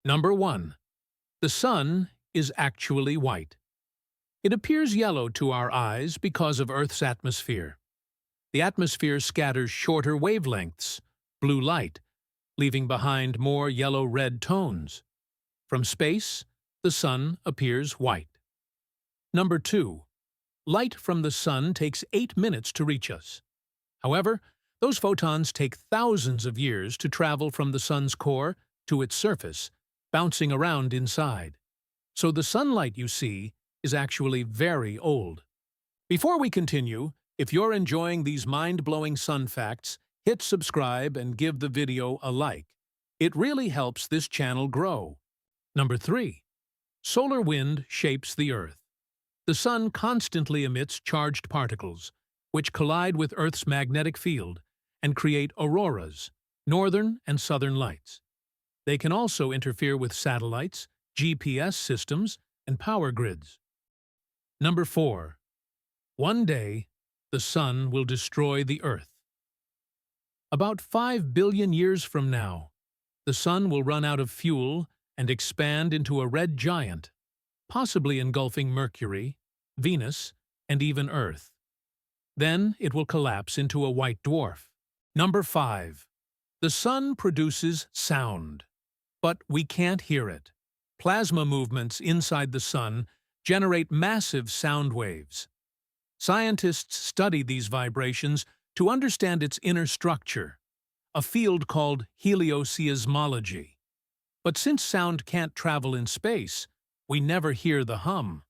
Number 1. The sun is actually white. It appears yellow to our eyes because of Earth's atmosphere. The atmosphere scatters shorter wavelengths, blue light, leaving behind more yellow-red tones. From space, the sun appears white. Number 2. Light from the sun takes 8 minutes to reach us. However, those photons take thousands of years to travel from the sun's core to its surface, bouncing around inside. So the sunlight you see is actually very old. Before we continue, if you're enjoying these mind-blowing sun facts, hit subscribe and give the video a like. It really helps this channel grow. Number 3. Solar wind shapes the Earth. The sun constantly emits charged particles, which collide with Earth's magnetic field and create auroras, northern and southern lights. They can also interfere with satellites, GPS systems, and power grids. Number 4. One day, the sun will destroy the Earth. About 5 billion years from now, the sun will run out of fuel and expand into a red giant, possibly engulfing Mercury, Venus, and even Earth. Then it will collapse into a white dwarf. Number 5. The sun produces sound, but we can't hear it. Plasma movements inside the sun generate massive sound waves. Scientists study these vibrations to understand its inner structure, a field called helioseismology. But since sound can't travel in space, we never hear the hum.